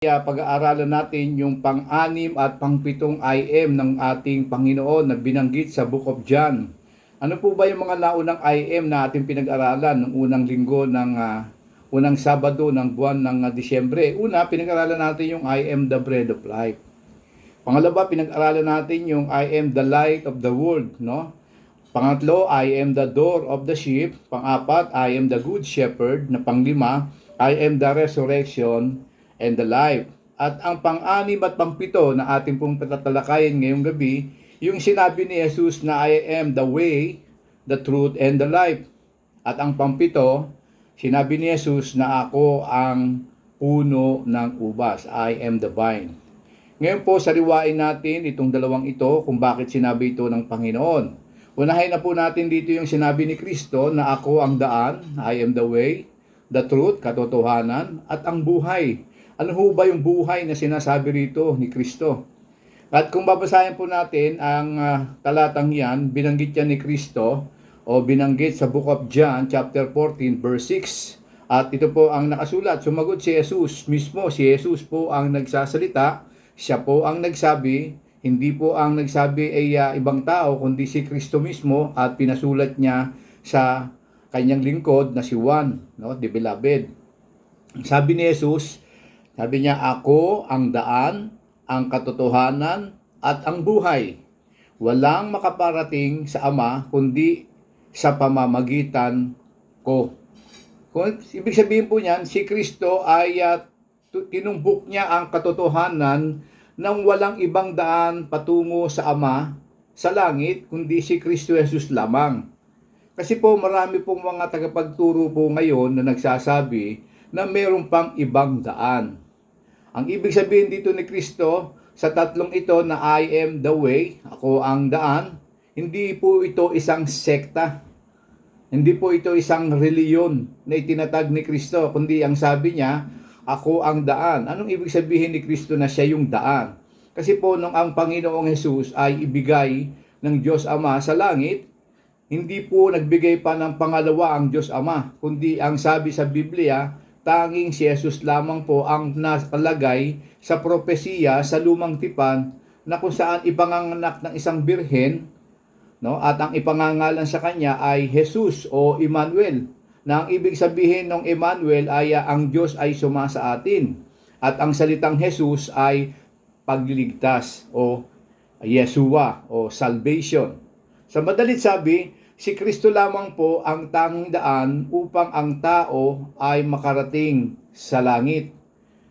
Pag-aaralan natin yung pang-anim at pang-pitong IM ng ating Panginoon na binanggit sa Book of John. Ano po ba yung mga naunang IM na ating pinag-aralan ng unang linggo ng unang Sabado ng buwan ng Disyembre? Una, pinag-aralan natin yung I am the bread of life. Pangalawa, pinag-aralan natin yung I am the light of the world, no? Pangatlo, I am the door of the sheep. Pang-apat, I am the good shepherd. Na panglima, I am the resurrection and the life. At ang pang-anim at pang-pito na ating pong patatalakayin ngayong gabi, yung sinabi ni Jesus na I am the way, the truth, and the life. At ang pang-pito, sinabi ni Jesus na ako ang puno ng ubas. I am the vine. Ngayon po, sariwain natin itong dalawang ito kung bakit sinabi ito ng Panginoon. Unahin na po natin dito yung sinabi ni Kristo na ako ang daan, I am the way, the truth, katotohanan, at ang buhay. Ano ho ba yung buhay na sinasabi rito ni Kristo? At kung babasahin po natin ang talatang yan, binanggit yan ni Kristo o binanggit sa Book of John chapter 14 verse 6. At ito po ang nakasulat. Sumagot si Jesus mismo. Si Jesus po ang nagsasalita. Siya po ang nagsabi. Hindi po ang nagsabi ay ibang tao kundi si Kristo mismo at pinasulat niya sa kanyang lingkod na si Juan, no, the beloved. Sabi ni Jesus, sabi niya, ako ang daan, ang katotohanan, at ang buhay. Walang makaparating sa Ama, kundi sa pamamagitan ko. Kung ibig sabihin po niyan, si Kristo ay tinumbok niya ang katotohanan nang walang ibang daan patungo sa Ama, sa langit, kundi si Kristo Jesus lamang. Kasi po marami pong mga tagapagturo po ngayon na nagsasabi na mayroon pang ibang daan. Ang ibig sabihin dito ni Kristo sa tatlong ito na I am the way, ako ang daan, hindi po ito isang sekta. Hindi po ito isang reliyon na itinatag ni Kristo, kundi ang sabi niya, ako ang daan. Anong ibig sabihin ni Kristo na siya yung daan? Kasi po nung ang Panginoong Jesus ay ibigay ng Diyos Ama sa langit, hindi po nagbigay pa ng pangalawa ang Diyos Ama, kundi ang sabi sa Biblia, tanging si Jesus lamang po ang nakalagay sa propesiya sa lumang tipan na kung saan ipanganganak ng isang birhen, no? At ang ipangangalan sa kanya ay Jesus o Emmanuel. Na ang ibig sabihin ng Emmanuel ay ang Diyos ay sumasa atin. At ang salitang Jesus ay pagliligtas o Yeshua o salvation. Sa madalit sabi, si Kristo lamang po ang tanging daan upang ang tao ay makarating sa langit.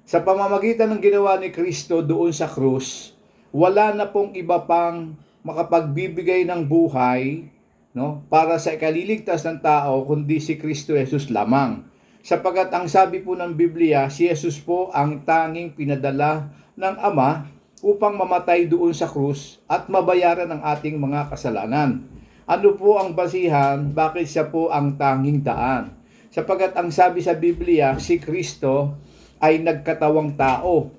Sa pamamagitan ng ginawa ni Kristo doon sa krus, wala na pong iba pang makapagbibigay ng buhay, no, para sa ikaliligtas ng tao kundi si Kristo Jesus lamang. Sapagkat ang sabi po ng Biblia, si Jesus po ang tanging pinadala ng Ama upang mamatay doon sa krus at mabayaran ang ating mga kasalanan. Ano po ang basihan? Bakit siya po ang tanging daan? Sapagkat ang sabi sa Biblia, si Kristo ay nagkatawang tao.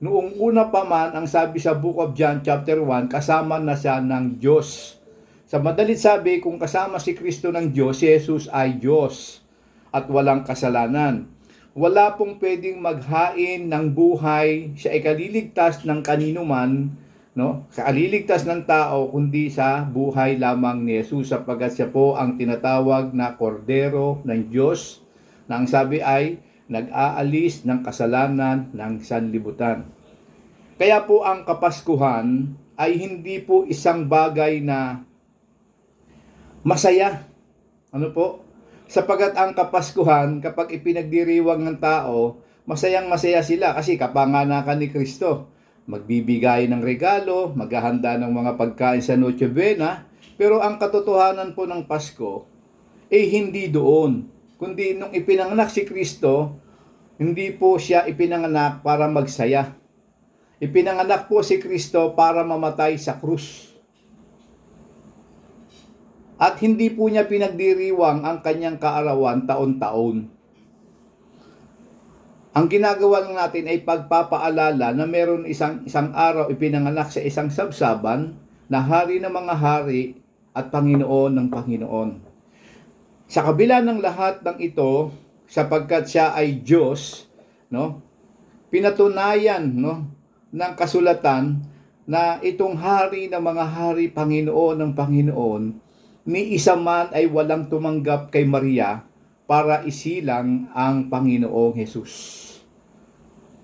Noong una pa man, ang sabi sa Book of John chapter 1, kasama na siya ng Diyos. Sa madalit sabi, kung kasama si Kristo ng Diyos, si Jesus ay Diyos at walang kasalanan. Wala pong pwedeng maghain ng buhay sa ikaliligtas ng kanino man, no? Sa kaliligtas ng tao kundi sa buhay lamang ni Jesus, sapagkat siya po ang tinatawag na kordero ng Diyos na ang sabi ay nag-aalis ng kasalanan ng sanlibutan. Kaya po ang Kapaskuhan ay hindi po isang bagay na masaya. Ano po? Sapagkat ang Kapaskuhan, kapag ipinagdiriwang ng tao, masayang-masaya sila kasi kapanganakan ni Kristo. Magbibigay ng regalo, maghahanda ng mga pagkain sa Noche Buena, pero ang katotohanan po ng Pasko ay hindi doon. Kundi nung ipinanganak si Kristo, hindi po siya ipinanganak para magsaya. Ipinanganak po si Kristo para mamatay sa krus. At hindi po niya pinagdiriwang ang kanyang kaarawan taon-taon. Ang ginagawa lang natin ay pagpapaalala na meron isang araw ipinanganak sa isang sabsaban na hari ng mga hari at Panginoon ng Panginoon. Sa kabila ng lahat ng ito, sapagkat siya ay Diyos, no? pinatunayan, no, ng kasulatan na itong hari ng mga hari, Panginoon ng Panginoon, ni isa man ay walang tumanggap kay Maria para isilang ang Panginoong Hesus.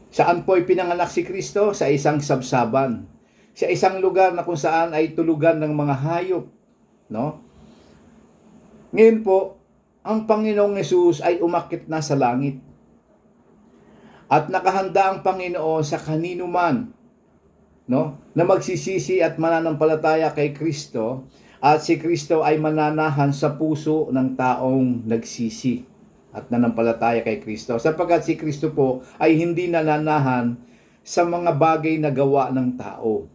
Saan po pinanganak si Kristo? Sa isang sabsaban. Sa isang lugar na kung saan ay tulugan ng mga hayop, no? Ngayon po, ang Panginoong Hesus ay umakyat na sa langit. At nakahanda ang Panginoon sa kanino man, no, na magsisisi at mananampalataya kay Kristo, at si Kristo ay mananahan sa puso ng taong nagsisi at nanampalataya kay Kristo, sapagkat si Kristo po ay hindi nananahan sa mga bagay na gawa ng tao.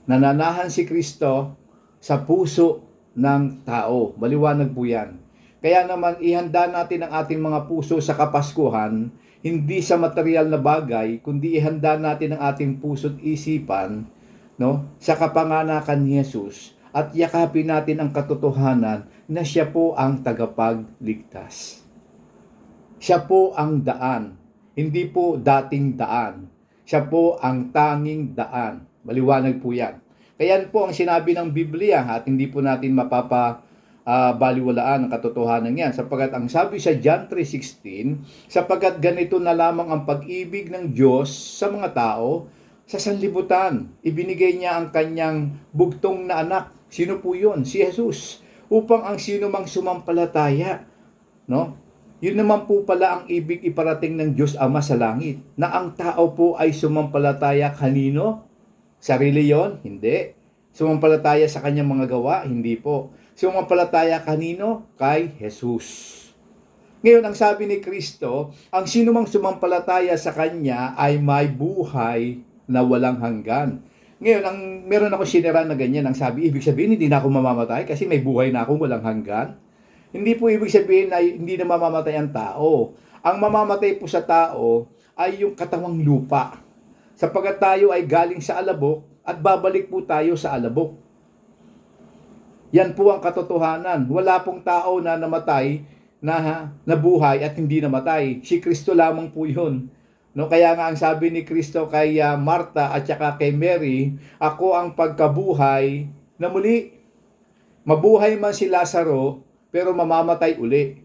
Nananahan si Kristo sa puso ng tao. Maliwanag po yan. Kaya naman ihanda natin ang ating mga puso sa Kapaskuhan, hindi sa material na bagay, kundi ihanda natin ang ating puso't isipan, no, sa kapanganakan ni Jesus, at yakapin natin ang katotohanan na siya po ang tagapagligtas. Siya po ang daan, hindi po dating daan. Siya po ang tanging daan. Maliwanag po yan. Kaya po ang sinabi ng Biblia, at hindi po natin baliwalaan ang katotohanan yan, sapagkat ang sabi sa John 3:16, sapagkat ganito na lamang ang pag-ibig ng Diyos sa mga tao, sa sanlibutan ibinigay niya ang kanyang bugtong na anak. Sino po yun? Si Jesus. Upang ang sino mang sumampalataya, no, yun naman po pala ang ibig iparating ng Diyos Ama sa langit, na ang tao po ay sumampalataya kanino? Sarili yon? Hindi. Sumampalataya sa kanyang mga gawa? Hindi po. Sumampalataya kanino? Kay Jesus. Ngayon, ang sabi ni Kristo, ang sino mang sumampalataya sa Kanya ay may buhay na walang hanggan. Ngayon, meron ako sinira na ganyan, ang sabi, ibig sabihin, hindi na ako mamamatay kasi may buhay na akong walang hanggan. Hindi po ibig sabihin na hindi na mamamatay ang tao. Ang mamamatay po sa tao ay yung katawang lupa. Sapagkat tayo ay galing sa alabok at babalik po tayo sa alabok. Yan po ang katotohanan. Wala pong tao na namatay, na nabuhay at hindi namatay. Si Kristo lamang po yun. No, kaya nga ang sabi ni Kristo kay Marta at saka kay Mary, ako ang pagkabuhay na muli. Mabuhay man si Lazaro, pero mamamatay uli.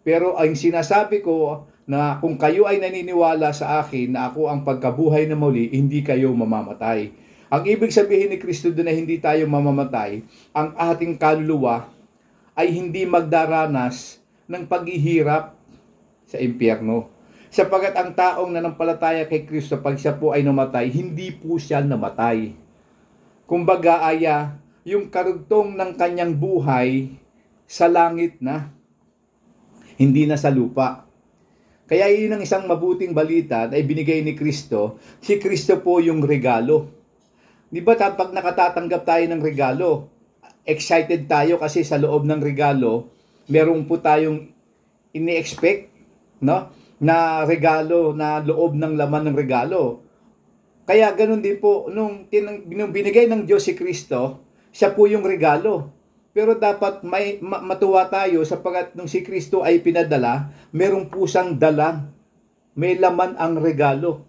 Pero ang sinasabi ko, na kung kayo ay naniniwala sa akin na ako ang pagkabuhay na muli, hindi kayo mamamatay. Ang ibig sabihin ni Kristo doon na hindi tayo mamamatay, ang ating kaluluwa ay hindi magdaranas ng paghihirap sa impyerno. Sapagkat ang taong nanampalataya kay Kristo, pag siya po ay namatay, hindi po siya namatay. Kumbaga ay yung karugtong ng kanyang buhay sa langit na, hindi na sa lupa. Kaya yun ang isang mabuting balita na ibinigay ni Kristo. Si Kristo po yung regalo. Di ba kapag nakatatanggap tayo ng regalo, excited tayo kasi sa loob ng regalo, meron po tayong ini-expect, no, na regalo, na loob ng laman ng regalo. Kaya ganun din po, nung binigay ng Diyos si Kristo, siya po yung regalo. Pero dapat matuwa tayo sapagkat nung si Kristo ay pinadala, merong pusang dala. May laman ang regalo.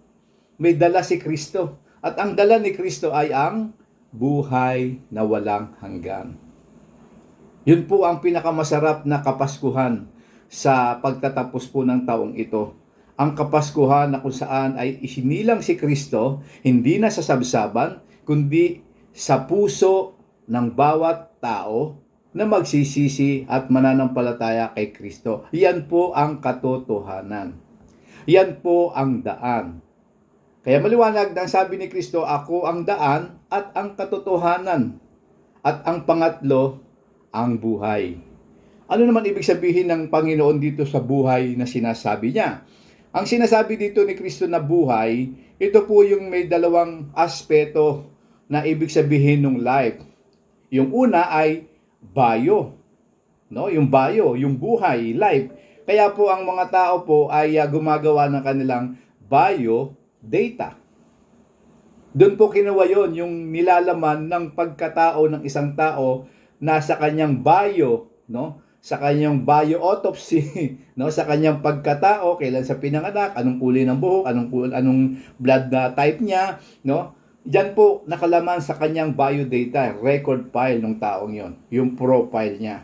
May dala si Kristo. At ang dala ni Kristo ay ang buhay na walang hanggan. Yun po ang pinakamasarap na Kapaskuhan sa pagtatapos po ng taong ito. Ang Kapaskuhan na kung saan ay isinilang si Kristo, hindi na sa sabsaban, kundi sa puso ng bawat tao na magsisisi at mananampalataya kay Kristo. Yan po ang katotohanan. Yan po ang daan. Kaya maliwanag na sabi ni Kristo, ako ang daan at ang katotohanan. At ang pangatlo, ang buhay. Ano naman ibig sabihin ng Panginoon dito sa buhay na sinasabi niya? Ang sinasabi dito ni Kristo na buhay, ito po yung may dalawang aspeto na ibig sabihin ng life. Yung una ay bio. No? Yung bio, yung buhay, life. Kaya po ang mga tao po ay gumagawa ng kanilang bio data. Doon po kinuha yon, yung nilalaman ng pagkatao ng isang tao nasa kanyang bio, no? sa kanyang bio-autopsy, no, sa kanyang pagkatao, kailan sa pinanganak, anong kulay ng buhok, anong blood na type niya, no? Diyan po nakalaman sa kanyang biodata, record file ng taong yon, yung profile niya.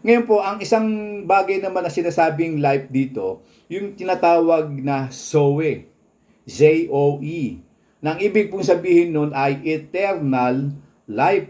Ngayon po, ang isang bagay naman na sinasabing life dito, yung tinatawag na ZOE, Z-O-E. Nang ibig pong sabihin nun ay eternal life.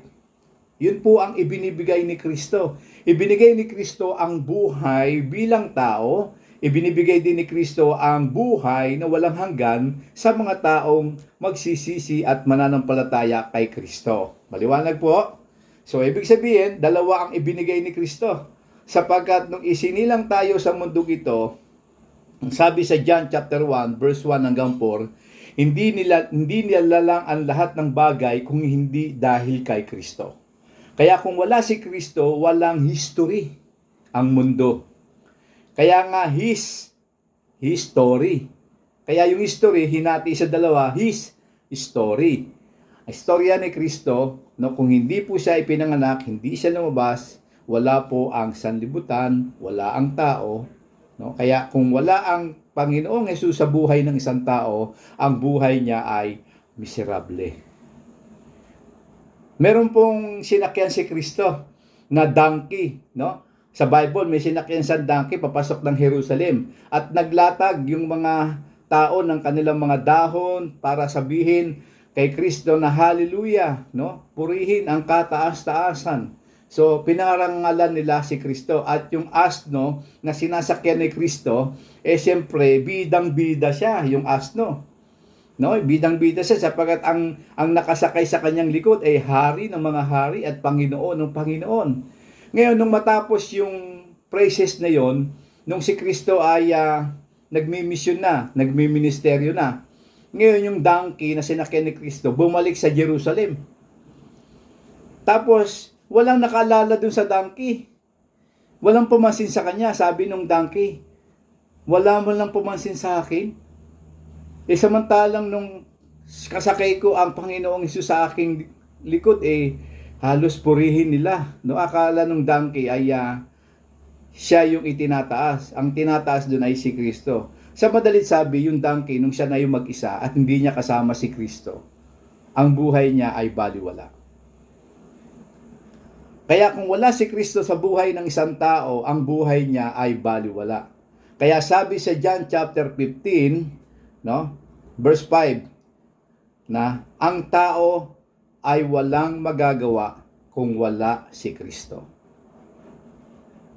Yun po ang ibinibigay ni Kristo. Ibinigay ni Kristo ang buhay bilang tao. Ibinibigay din ni Kristo ang buhay na walang hanggan sa mga taong magsisisi at mananampalataya kay Kristo. Maliwanag po? So, ibig sabihin, dalawa ang ibinigay ni Kristo. Sapagkat nung isinilang tayo sa mundong ito, sabi sa John chapter 1, verse 1 hanggang 4, hindi nila lang ang lahat ng bagay kung hindi dahil kay Kristo. Kaya kung wala si Kristo, walang history ang mundo. Kaya nga his story. Kaya yung history, hinati sa dalawa, his story. Ang istorya ni Kristo, no, kung hindi po siya ipinanganak, hindi siya lumabas, wala po ang sanlibutan, wala ang tao. No? Kaya kung wala ang Panginoong Hesus sa buhay ng isang tao, ang buhay niya ay miserable. Meron pong sinakyan si Kristo na donkey, no? Sa Bible may sinakyan sa donkey papasok ng Jerusalem at naglatag yung mga tao ng kanilang mga dahon para sabihin kay Kristo na hallelujah, no? Purihin ang kataas-taasan. So pinarangalan nila si Kristo at yung asno na sinasakyan ni Kristo siyempre bidang-bida siya, yung asno. No, bidang-bida siya sapagkat ang nakasakay sa kanyang likod ay hari ng mga hari at Panginoon ng Panginoon. Ngayon nung matapos yung praises na yon, nung si Kristo ay nagmi-mission na, nagmi-ministeryo na. Ngayon yung donkey na sinakyan ni Kristo bumalik sa Jerusalem. Tapos walang nakaalala dun sa donkey. Walang pumansin sa kanya, sabi nung donkey. Wala man lang pumansin sa akin. Samantalang nung kasakay ko ang Panginoong Hesus sa aking likod, halos purihin nila. No, akala nung donkey ay siya yung itinataas. Ang tinataas doon ay si Kristo. Sa madalit sabi, yung donkey, nung siya na yung mag-isa at hindi niya kasama si Kristo, ang buhay niya ay baliwala. Kaya kung wala si Kristo sa buhay ng isang tao, ang buhay niya ay baliwala. Kaya sabi sa John chapter 15, no? Verse 5 na ang tao ay walang magagawa kung wala si Kristo.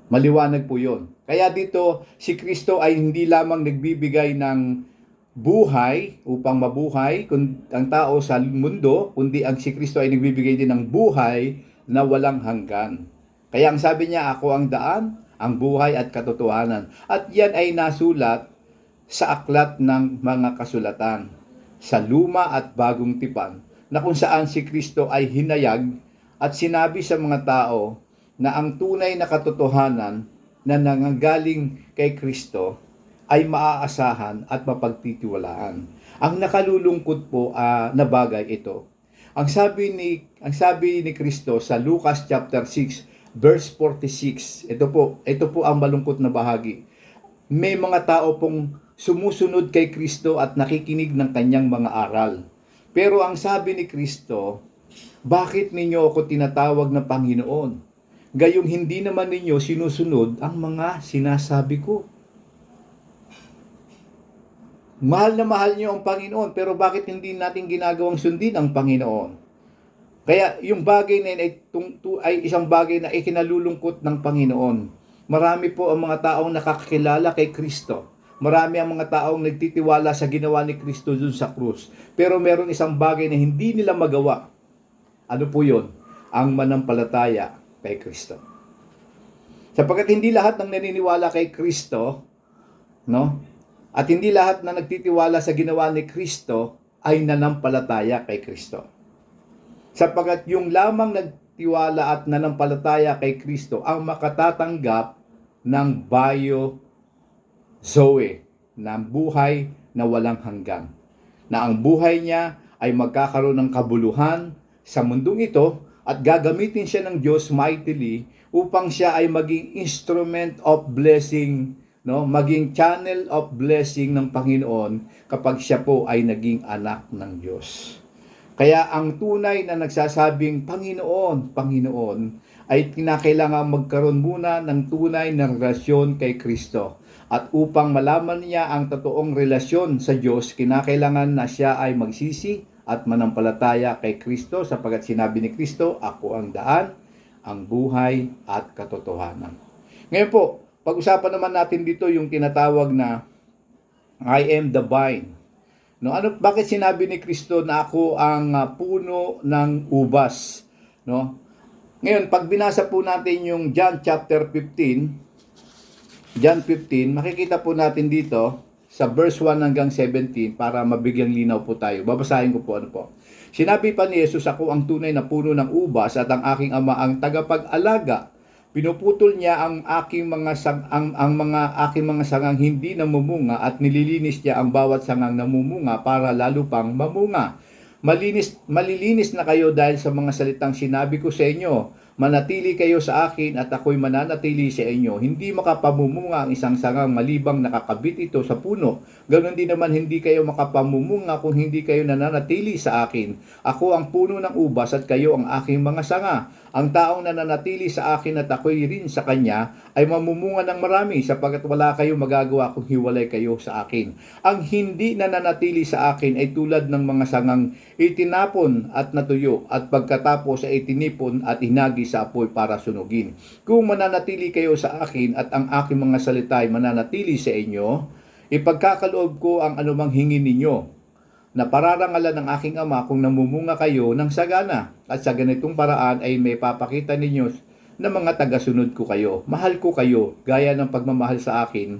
Maliwanag po 'yon. Kaya dito si Kristo ay hindi lamang nagbibigay ng buhay upang mabuhay ang tao sa mundo, kundi ang si Kristo ay nagbibigay din ng buhay na walang hanggan. Kaya ang sabi niya, ako ang daan, ang buhay at katotohanan. At yan ay nasulat sa aklat ng mga kasulatan, sa luma at bagong tipan, na kung saan si Kristo ay hinayag at sinabi sa mga tao na ang tunay na katotohanan na nanggagaling kay Kristo ay maaasahan at mapagtitiwalaan. Ang nakalulungkot po na bagay ito. Ang sabi ni Kristo sa Lucas chapter 6 verse 46, ito po ang malungkot na bahagi. May mga tao pong sumusunod kay Kristo at nakikinig ng kanyang mga aral. Pero ang sabi ni Kristo, bakit ninyo ako tinatawag na Panginoon? Gayong hindi naman ninyo sinusunod ang mga sinasabi ko. Mahal na mahal niyo ang Panginoon, pero bakit hindi natin ginagawang sundin ang Panginoon? Kaya yung bagay na ay isang bagay na ikinalulungkot ng Panginoon. Marami po ang mga taong nakakilala kay Kristo. Marami ang mga taong nagtitiwala sa ginawa ni Kristo dun sa krus. Pero meron isang bagay na hindi nila magawa. Ano po yun? Ang manampalataya kay Kristo. Sapagkat hindi lahat ng naniniwala kay Kristo, no? At hindi lahat na nagtitiwala sa ginawa ni Kristo ay nanampalataya kay Kristo. Sapagkat yung lamang nagtiwala at nanampalataya kay Kristo ang makatatanggap ng Zoe, na buhay na walang hanggan. Na ang buhay niya ay magkakaroon ng kabuluhan sa mundong ito at gagamitin siya ng Diyos mightily upang siya ay maging instrument of blessing, no? Maging channel of blessing ng Panginoon kapag siya po ay naging anak ng Diyos. Kaya ang tunay na nagsasabing Panginoon, Panginoon, ay kinakailangan magkaroon muna ng tunay na relasyon kay Kristo. At upang malaman niya ang totoong relasyon sa Diyos, kinakailangan na siya ay magsisi at manampalataya kay Kristo, sapagkat sinabi ni Kristo, ako ang daan, ang buhay at katotohanan. Ngayon po, pag-usapan naman natin dito yung tinatawag na I am the vine. No, bakit sinabi ni Kristo na ako ang puno ng ubas? No? Ngayon, pag binasa po natin yung John chapter 15, John 15, makikita po natin dito sa verse 1 hanggang 17 para mabigyang linaw po tayo. Babasahin ko po ano po. Sinabi pa ni Jesus, ako ang tunay na puno ng ubas at ang aking Ama ang tagapag-alaga. Pinuputol niya ang aking mga sangang hindi namumunga at nililinis niya ang bawat sangang namumunga para lalo pang mamunga. Malilinis na kayo dahil sa mga salitang sinabi ko sa inyo. Manatili kayo sa akin at ako'y mananatili sa inyo. Hindi makapamumunga ang isang sangang malibang nakakabit ito sa puno. Ganon din naman hindi kayo makapamumunga kung hindi kayo nananatili sa akin. Ako ang puno ng ubas at kayo ang aking mga sanga. Ang taong nananatili sa akin at ako'y rin sa kanya ay mamumunga ng marami sapagkat wala kayong magagawa kung hiwalay kayo sa akin. Ang hindi nananatili sa akin ay tulad ng mga sangang itinapon at natuyo at pagkatapos ay itinipon at hinagi sa apoy para sunugin. Kung mananatili kayo sa akin at ang aking mga salita ay mananatili sa inyo, ipagkakaloob ko ang anumang hingin ninyo na pararangalan ng aking Ama kung namumunga kayo ng sagana. At sa ganitong paraan ay may papakita ninyo na mga tagasunod ko kayo. Mahal ko kayo gaya ng pagmamahal sa akin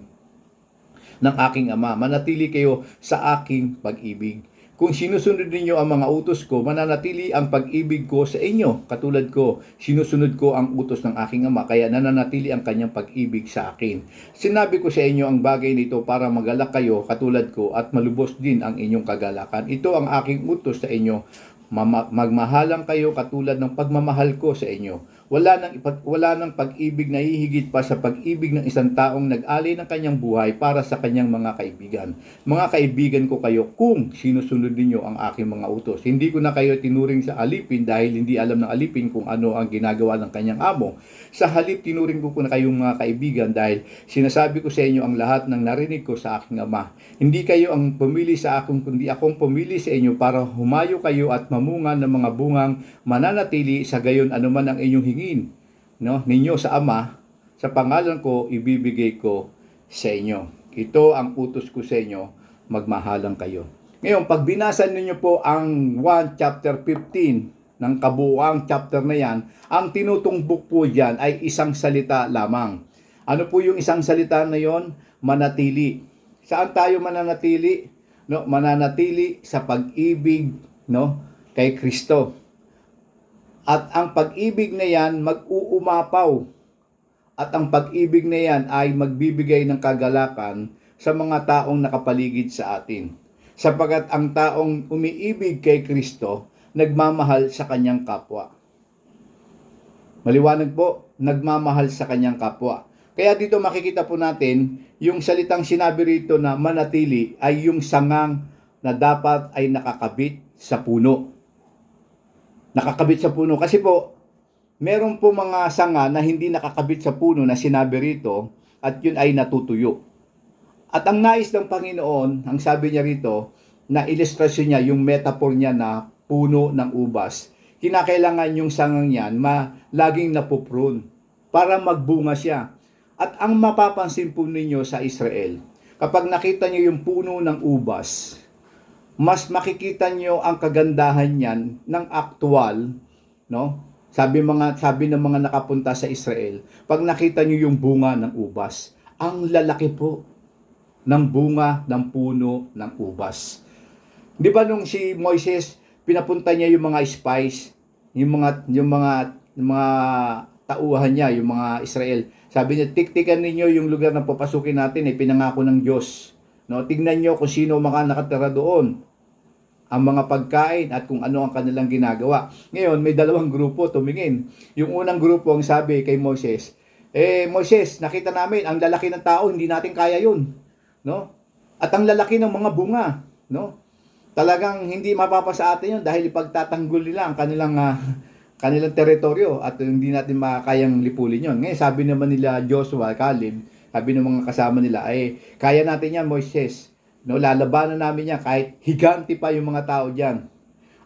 ng aking Ama. Manatili kayo sa aking pag-ibig. Kung sinusunod ninyo ang mga utos ko, mananatili ang pag-ibig ko sa inyo. Katulad ko, sinusunod ko ang utos ng aking Ama, kaya nananatili ang kanyang pag-ibig sa akin. Sinabi ko sa inyo ang bagay nito para magalak kayo katulad ko at malubos din ang inyong kagalakan. Ito ang aking utos sa inyo. Magmahalan kayo katulad ng pagmamahal ko sa inyo. Wala nang pag-ibig na hihigit pa sa pag-ibig ng isang taong nag-alay ng kanyang buhay para sa kanyang mga kaibigan. Mga kaibigan ko kayo kung sinusunod ninyo ang aking mga utos. Hindi ko na kayo tinuring sa alipin dahil hindi alam ng alipin kung ano ang ginagawa ng kanyang amo. Sa halip, tinuring ko na kayong mga kaibigan dahil sinasabi ko sa inyo ang lahat ng narinig ko sa aking Ama. Hindi kayo ang pumili sa akin, kundi akong pumili sa inyo para humayo kayo at mamunga ng mga bungang mananatili, sa gayon anuman ang inyong hingin, no, ninyo sa Ama, sa pangalan ko ibibigay ko sa inyo. Ito ang utos ko sa inyo, magmahalan kayo. Ngayon, pag binasa ninyo po ang 1 chapter 15 ng kabuuang chapter na yan, ang tinutumbok po dyan ay isang salita lamang. Ano po yung isang salita na yon? Manatili. Saan tayo mananatili? No, mananatili sa pag-ibig, no, kay Kristo. At ang pag-ibig na yan mag-uumapaw. At ang pag-ibig na yan ay magbibigay ng kagalakan sa mga taong nakapaligid sa atin. Sapagat ang taong umiibig kay Kristo, nagmamahal sa kanyang kapwa. Maliwanag po, nagmamahal sa kanyang kapwa. Kaya dito makikita po natin, yung salitang sinabi rito na manatili ay yung sangang na dapat ay nakakabit sa puno. Nakakabit sa puno. Kasi po, meron po mga sanga na hindi nakakabit sa puno na sinabi rito at yun ay natutuyo. At ang nais ng Panginoon, ang sabi niya rito, na ilustrasyon niya, yung metaphor niya na puno ng ubas, kinakailangan yung sangang yan laging napuprune para magbunga siya. At ang mapapansin po ninyo sa Israel, kapag nakita niyo yung puno ng ubas, mas makikita niyo ang kagandahan niyan ng aktual, no? Sabi ng mga nakapunta sa Israel, pag nakita niyo yung bunga ng ubas, ang lalaki po ng bunga ng puno ng ubas. Di ba nung si Moises, pinapunta niya yung mga spies, yung mga tauhan niya, yung mga Israel. Sabi niya, tiktikan ninyo yung lugar na papasukin natin, pinangako ng Diyos. No, tingnan niyo kung sino mga nakatira doon. ang mga pagkain at kung ano ang kanilang ginagawa. Ngayon, may dalawang grupo tumingin. Yung unang grupo ang sabi kay Moses, Moses, nakita namin ang lalaki ng tao, hindi natin kaya yun, no? At ang lalaki ng mga bunga, no? Talagang hindi mapapasa atin yun dahil ipagtatanggol nila ang kanilang teritoryo at hindi natin makakayang lipulin yun. Ngayon, sabi naman nila Joshua, Caleb, sabi ng mga kasama nila, kaya natin yan, Moises. No, lalabanan namin yan kahit higanti pa yung mga tao diyan.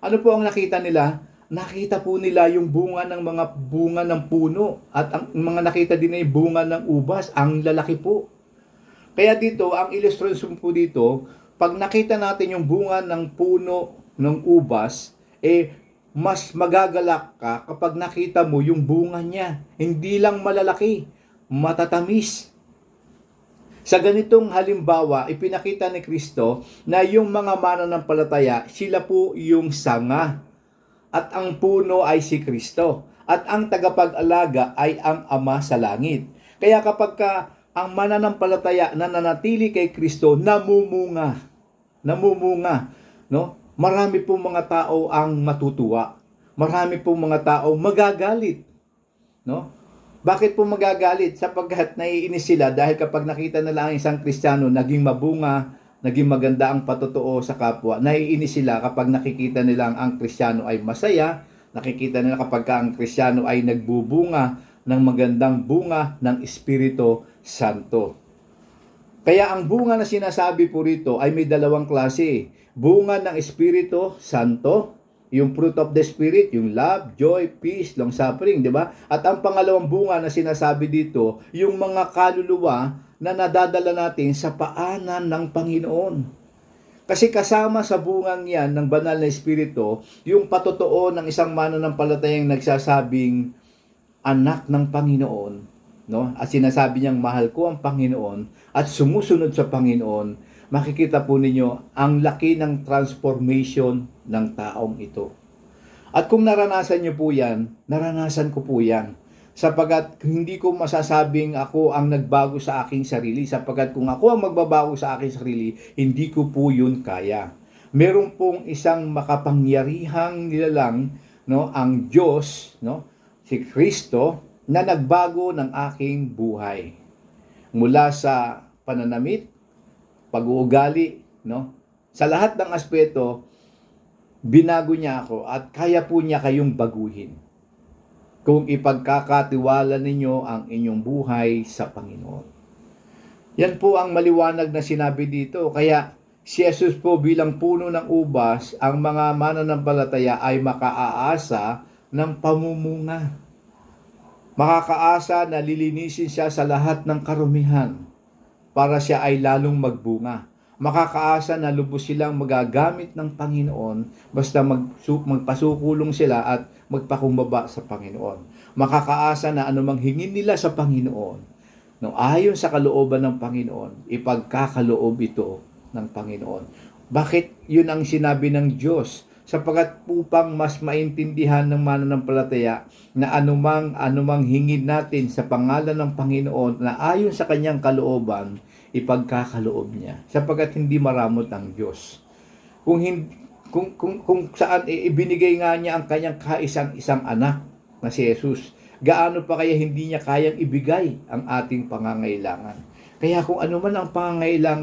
Ano po ang nakita nila? Nakita po nila yung bunga ng mga bunga ng puno at ang mga nakita din ay bunga ng ubas, ang lalaki po. Kaya dito, ang ilustrasyon po dito, pag nakita natin yung bunga ng puno ng ubas, mas magagalak ka kapag nakita mo yung bunga niya. Hindi lang malalaki, matatamis. Sa ganitong halimbawa, ipinakita ni Kristo na yung mga mananampalataya, sila po yung sanga. At ang puno ay si Kristo. At ang tagapag-alaga ay ang Ama sa langit. Kaya kapag ang mananampalataya na nanatili kay Kristo, namumunga. No? Marami pong mga tao ang matutuwa. Marami pong mga tao magagalit. No? Bakit po magagalit? Sapagkat naiinis sila dahil kapag nakita nila ang isang Kristiyano naging mabunga, naging maganda ang patotoo sa kapwa, naiinis sila kapag nakikita nila ang Kristiyano ay masaya, nakikita nila kapag ang Kristiyano ay nagbubunga ng magandang bunga ng Espiritu Santo. Kaya ang bunga na sinasabi po rito ay may dalawang klase. Bunga ng Espiritu Santo, yung fruit of the Spirit, yung love, joy, peace, long-suffering, di ba? At ang pangalawang bunga na sinasabi dito, yung mga kaluluwa na nadadala natin sa paanan ng Panginoon. Kasi kasama sa bungang yan ng banal na Espiritu, yung patotoo ng isang mananampalatayang nagsasabing anak ng Panginoon, no? At sinasabi niyang mahal ko ang Panginoon at sumusunod sa Panginoon, makikita po ninyo ang laki ng transformation ng taong ito. At kung naranasan niyo po yan, naranasan ko po yan. Sapagat hindi ko masasabing ako ang nagbago sa aking sarili. Sapagat kung ako ang magbabago sa aking sarili, hindi ko po yun kaya. Meron pong isang makapangyarihang nilalang, no, ang Diyos, no, si Kristo, na nagbago ng aking buhay. Mula sa pananamit, pag-uugali, no? Sa lahat ng aspeto, binago niya ako at kaya po niya kayong baguhin kung ipagkakatiwala ninyo ang inyong buhay sa Panginoon. Yan po ang maliwanag na sinabi dito. Kaya si Jesus po bilang puno ng ubas, ang mga mananampalataya ay makaaasa ng pamumunga. Makakaasa na lilinisin siya sa lahat ng karumihan para siya ay lalong magbunga. Makakaasa na lubos silang magagamit ng Panginoon basta magpasukulong sila at magpakumbaba sa Panginoon. Makakaasa na anumang hingin nila sa Panginoon, no, ayon sa kalooban ng Panginoon, ipagkakaloob ito ng Panginoon. Bakit yun ang sinabi ng Diyos? Sapagkat upang mas maintindihan ng mananampalataya na anumang hingin natin sa pangalan ng Panginoon na ayon sa kanyang kalooban, ipagkakaloob niya. Sapagkat hindi maramot ang Diyos. Kung saan ibinigay nga niya ang kanyang kaisang-isang anak na si Jesus, gaano pa kaya hindi niya kayang ibigay ang ating pangangailangan? Kaya kung ano man ang pangangailangan